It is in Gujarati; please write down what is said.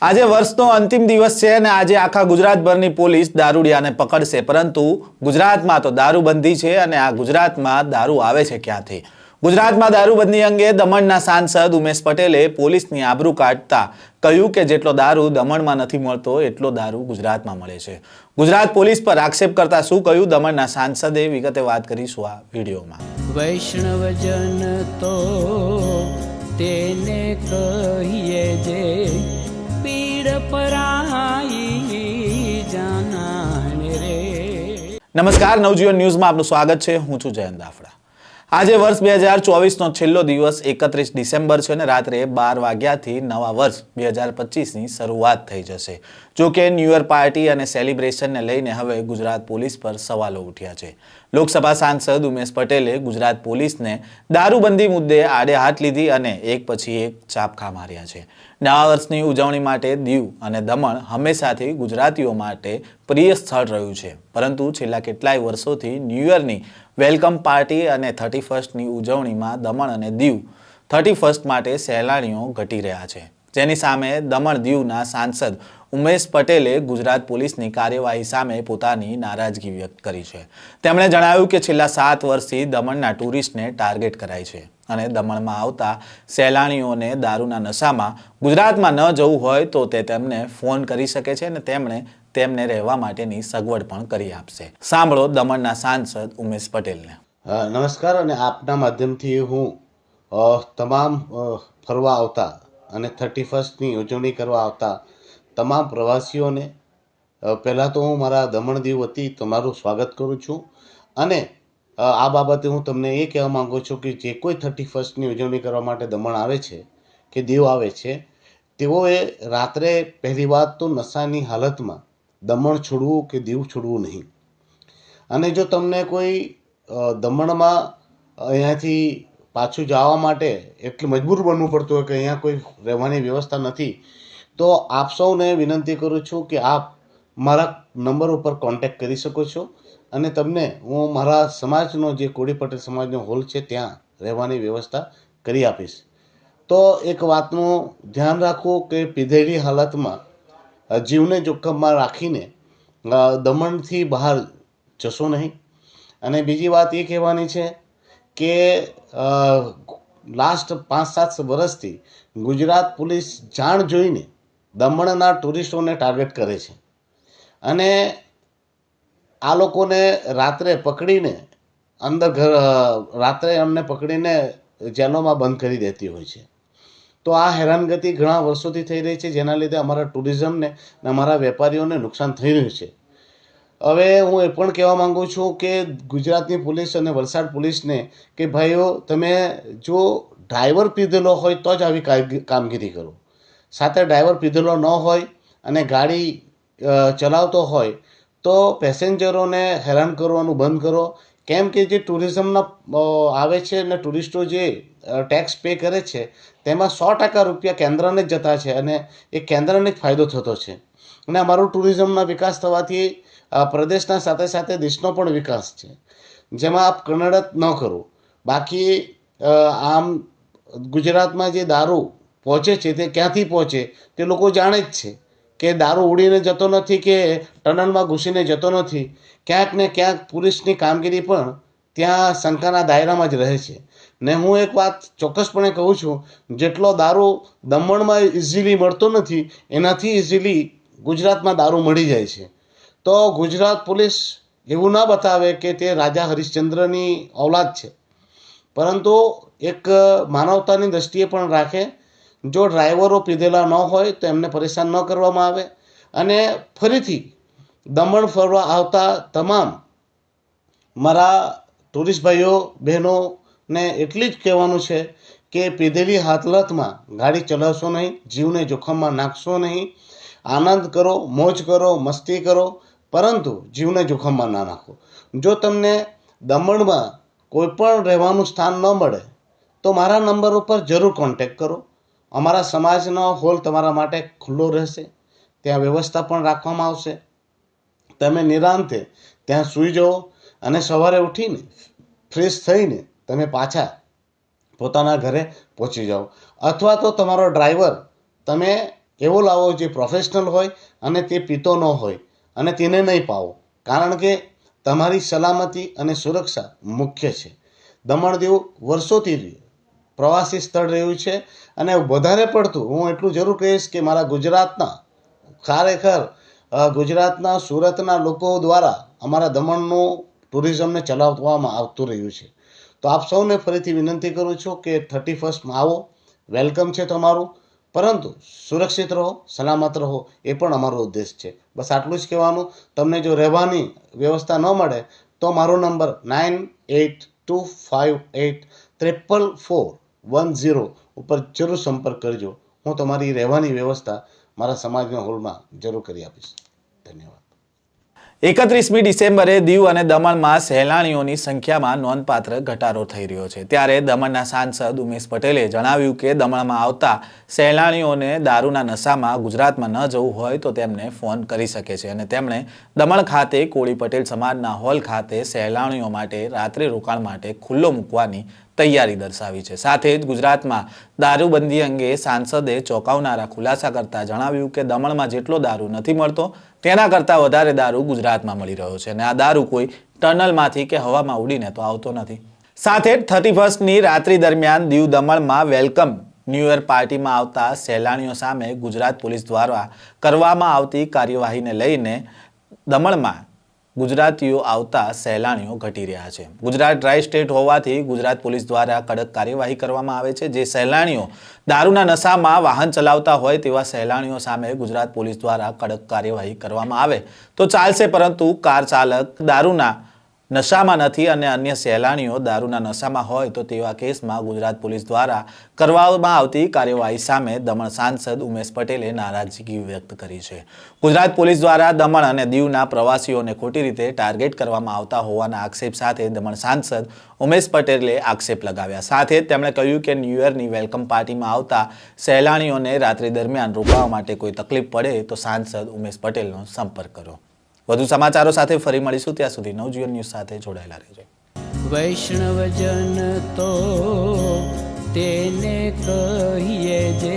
આજે વર્ષનો અંતિમ દિવસ છે અને આજે આખા ગુજરાતભરની પોલીસ દારૂડિયાને પકડશે, પરંતુ ગુજરાતમાં તો દારૂબંધી છે અને આ ગુજરાતમાં દારૂ આવે છે ક્યાંથી? ગુજરાતમાં દારૂબંધી અંગે દમણના સાંસદ ઉમેશ પટેલે પોલીસની આબરૂ કાઢતા કહ્યું કે જેટલો દારૂ દમણમાં નથી મળતો એટલો દારૂ ગુજરાતમાં મળે છે। ગુજરાત પોલીસ પર આક્ષેપ કરતા શું કહ્યું દમણના સાંસદે, વિગતે વાત કરીશું આ વિડીયોમાં। વૈષ્ણવજન તો તેને કહીએ જે પીડ પરાઈ જાનાને રે। નમસ્કાર, નવજીવન ન્યૂઝમાં આપનું સ્વાગત છે। હું છું જયંત દાફડા। આજે વર્ષ 2024નો છેલ્લો દિવસ 31 ડિસેમ્બર છે અને રાત્રે 12 વાગ્યાથી નવા વર્ષ 2025ની શરૂઆત થઈ જશે। જો કે ન્યૂ યર પાર્ટી અને સેલિબ્રેશનને લઈને હવે ગુજરાત પોલીસ પર સવાલો ઉઠ્યા છે। લોકસભા સાંસદ ઉમેશ પટેલે ગુજરાત પોલીસને દારૂબંધી મુદ્દે આડે હાથ લીધી અને એક પછી એક ચાપખા માર્યા છે। નવા વર્ષની ઉજવણી માટે દીવ અને દમણ હંમેશાથી ગુજરાતીઓ માટે પ્રિય સ્થળ રહ્યું છે, પરંતુ છેલ્લા કેટલાય વર્ષોથી ન્યૂ યરની વેલકમ પાર્ટી અને 31સ્ટની ઉજવણીમાં દમણ અને દીવ 31સ્ટ માટે સહેલાણીઓ ઘટી રહ્યા છે, જેની સામે દમણ દીવના સાંસદ ઉમેશ પટેલે ગુજરાત પોલીસની કાર્યવાહી સામે પોતાની નારાજગી વ્યક્ત કરી છે। તેમણે જણાવ્યું કે છેલ્લા 7 વર્ષથી દમણના ટુરિસ્ટને ટાર્ગેટ કરાય છે અને દમણમાં આવતા સહેલાણીઓને દારૂના નશામાં ગુજરાતમાં ન જવું હોય તો તે તેમને ફોન કરી શકે છે અને તેમને રહેવા માટેની સગવડ પણ કરી આપશે। સાંભળો દમણના સાંસદ ઉમેશ પટેલને। નમસ્કાર, અને આપના માધ્યમથી હું તમામ ફરવા આવતા અને 31સ્ટની ઉજવણી કરવા આવતા તમામ પ્રવાસીઓને પહેલાં તો હું મારા દમણ દીવ વતી તમારું સ્વાગત કરું છું। અને આ બાબતે હું તમને એ કહેવા માગું છું કે જે કોઈ 31સ્ટની ઉજવણી કરવા માટે દમણ આવે છે કે દીવ આવે છે, તેઓએ રાત્રે પહેલી વાત તો નશાની હાલતમાં દમણ છોડવું કે દીવ છોડવું નહીં। અને જો તમને કોઈ દમણમાં અહીંયાથી પાછું જવા માટે એટલું મજબૂર બનવું પડતું હોય કે અહીંયા કોઈ રહેવાની વ્યવસ્થા નથી, તો આપ સૌને વિનંતી કરું છું કે આપ મારા નંબર ઉપર કોન્ટેક્ટ કરી શકો છો અને તમને હું મારા સમાજનો જે કોળી પટેલ સમાજનો હોલ છે ત્યાં રહેવાની વ્યવસ્થા કરી આપીશ। તો એક વાતનું ધ્યાન રાખવું કે પીધેલી હાલતમાં જીવને જોખમમાં રાખીને દમણથી બહાર જશો નહીં। અને બીજી વાત એ કહેવાની છે કે લાસ્ટ 5-7 વર્ષથી ગુજરાત પોલીસ જાણ જોઈને દમણના ટુરિસ્ટોને ટાર્ગેટ કરે છે અને આ લોકોને રાત્રે પકડીને રાત્રે અમને પકડીને જેલોમાં બંધ કરી દેતી હોય છે। તો આ હેરાનગતિ ઘણા વર્ષોથી થઈ રહી છે, જેના લીધે અમારા ટુરિઝમને અને અમારા વેપારીઓને નુકસાન થઈ રહ્યું છે। હવે હું એ પણ કહેવા માગું છું કે ગુજરાતની પોલીસ અને વલસાડ પોલીસને કે ભાઈઓ, તમે જો ડ્રાઈવર પીધેલો હોય તો જ આવી કામગીરી કરો, સાથે ડ્રાઈવર પીધેલો ન હોય અને ગાડી ચલાવતો હોય તો પેસેન્જરોને હેરાન કરવાનું બંધ કરો। કેમ કે જે ટુરિઝમના આવે છે અને ટુરિસ્ટો જે ટેક્સ પે કરે છે તેમાં 100% રૂપિયા કેન્દ્રને જ જતા છે અને એ કેન્દ્રને જ ફાયદો થતો છે। અને અમારું ટુરિઝમના વિકાસ થવાથી પ્રદેશના સાથે સાથે દેશનો પણ વિકાસ છે, જેમાં આપ કનડત ન કરો। બાકી આમ ગુજરાતમાં જે દારૂ પહોંચે છે તે ક્યાંથી પહોંચે તે લોકો જાણે જ છે કે દારૂ ઉડીને જતો નથી કે ટનલમાં ઘૂસીને જતો નથી, ક્યાંક ને ક્યાંક પોલીસની કામગીરી પણ ત્યાં શંકાના દાયરામાં જ રહે છે। ને હું એક વાત ચોક્કસપણે કહું છું, જેટલો દારૂ દમણમાં ઇઝીલી મળતો નથી એનાથી ઇઝીલી ગુજરાતમાં દારૂ મળી જાય છે। તો ગુજરાત પોલીસ એવું ના બતાવે કે તે રાજા હરિશ્ચંદ્રની ઔલાદ છે, પરંતુ એક માનવતાની દ્રષ્ટિએ પણ રાખે। જો ડ્રાઈવરો પીધેલા ન હોય તો એમને પરેશાન ન કરવામાં આવે। અને ફરીથી દમણ ફરવા આવતા તમામ મારા ટુરિસ્ટ ભાઈઓ બહેનોને એટલી જ કહેવાનું છે કે પીધેલી હાલતમાં ગાડી ચલાવશો નહીં, જીવને જોખમમાં નાખશો નહીં। આનંદ કરો, મોજ કરો, મસ્તી કરો, પરંતુ જીવને જોખમમાં ના નાખો। જો તમને દમણમાં કોઈ પણ રહેવાનું સ્થાન ન મળે તો મારા નંબર ઉપર જરૂર કોન્ટેક્ટ કરો। અમારા સમાજનો હોલ તમારા માટે ખુલ્લો રહેશે, ત્યાં વ્યવસ્થા પણ રાખવામાં આવશે। તમે નિરાંતે ત્યાં સૂઈ જાઓ અને સવારે ઉઠીને ફ્રેશ થઈને તમે પાછા પોતાના ઘરે પહોંચી જાઓ, અથવા તો તમારો ડ્રાઈવર તમે એવો લાવો જે પ્રોફેશનલ હોય અને તે પીતો ન હોય અને તેને નહીં પાવો, કારણ કે તમારી સલામતી અને સુરક્ષા મુખ્ય છે. દમણ દીવ વર્ષોથી પ્રવાસી સ્થળ રહ્યું છે અને વધારે પડતું હું એટલું જરૂર કહીશ કે મારા ગુજરાતના, ખરેખર ગુજરાતના સુરતના લોકો દ્વારા અમારા દમણનું ટુરિઝમને ચલાવવામાં આવતું રહ્યું છે. તો આપ સૌને ફરીથી વિનંતી કરું છું કે 31 આવો, વેલકમ છે તમારું, પરંતુ સુરક્ષિત રહો, સલામત રહો, એ પણ અમારો ઉદ્દેશ છે. બસ આટલું જ કહેવાનું. તમને જો રહેવાની વ્યવસ્થા ન મળે તો મારો નંબર 9825844410 ઉપર જરૂર સંપર્ક કરજો. હું તમારી રહેવાની વ્યવસ્થા મારા સમાજના હોલમાં જરૂર કરી આપીશ. ધન્યવાદ. 31મી ડિસેમ્બરે દીવ અને દમણમાં સહેલાણીઓની સંખ્યામાં નોંધપાત્ર ઘટાડો થઈ રહ્યો છે. ત્યારે દમણના સાંસદ ઉમેશ પટેલે જણાવ્યું કે દમણમાં આવતા સહેલાણીઓને દારૂના નશામાં ગુજરાતમાં ન જવું હોય તો તેમને ફોન કરી શકે છે અને તેમણે દમણ ખાતે કોળી પટેલ સમાજના હોલ ખાતે સહેલાણીઓ માટે રાત્રિ રોકાણ માટે ખુલ્લો મૂકવાની તૈયારી દર્શાવી છે. સાથે જ ગુજરાતમાં દારૂબંધી અંગે સાંસદે ચોંકાવનારા ખુલાસા કરતા જણાવ્યું કે દમણમાં જેટલો દારૂ નથી મળતો તેના કરતાં વધારે દારૂ ગુજરાતમાં મળી રહ્યો છે અને આ દારૂ કોઈ ટનલમાંથી કે હવામાં ઉડીને તો આવતો નથી. સાથે જ 31મી રાત્રિ દરમિયાન દીવ દમણમાં વેલકમ ન્યૂ યર પાર્ટીમાં આવતા સહેલાણીઓ સામે ગુજરાત પોલીસ દ્વારા કરવામાં આવતી કાર્યવાહીને લઈને દમણમાં ગુજરાતીઓ આવતા સહેલાણીઓ ઘટી રહ્યા છે. ગુજરાત ડ્રાય સ્ટેટ હોવાથી ગુજરાત પોલીસ દ્વારા કડક કાર્યવાહી કરવામાં આવે છે. જે સહેલાણીઓ દારૂના નશામાં વાહન ચલાવતા હોય તેવા સહેલાણીઓ સામે ગુજરાત પોલીસ દ્વારા કડક કાર્યવાહી કરવામાં આવે તો ચાલશે, પરંતુ કાર ચાલક દારૂના નશામાં નથી અને અન્ય સહેલાણીઓ દારૂના નશામાં હોય તો તેવા કેસમાં ગુજરાત પોલીસ દ્વારા કરવામાં આવતી કાર્યવાહી સામે દમણ સાંસદ ઉમેશ પટેલે નારાજગી વ્યક્ત કરી છે. ગુજરાત પોલીસ દ્વારા દમણ અને દીવના પ્રવાસીઓને ખોટી રીતે ટાર્ગેટ કરવામાં આવતા હોવાના આક્ષેપ સાથે દમણ સાંસદ ઉમેશ પટેલે આક્ષેપ લગાવ્યા. સાથે તેમણે કહ્યું કે ન્યૂ યરની વેલકમ પાર્ટીમાં આવતા સહેલાણીઓને રાત્રિ દરમિયાન રોકાવા માટે કોઈ તકલીફ પડે તો સાંસદ ઉમેશ પટેલનો સંપર્ક કરો. વધુ સમાચારો સાથે ફરી મળીશું. ત્યાં સુધી નવજીવન ન્યૂઝ સાથે જોડાયેલા રહેજો. વૈષ્ણવજન તો તેને કહીએ જે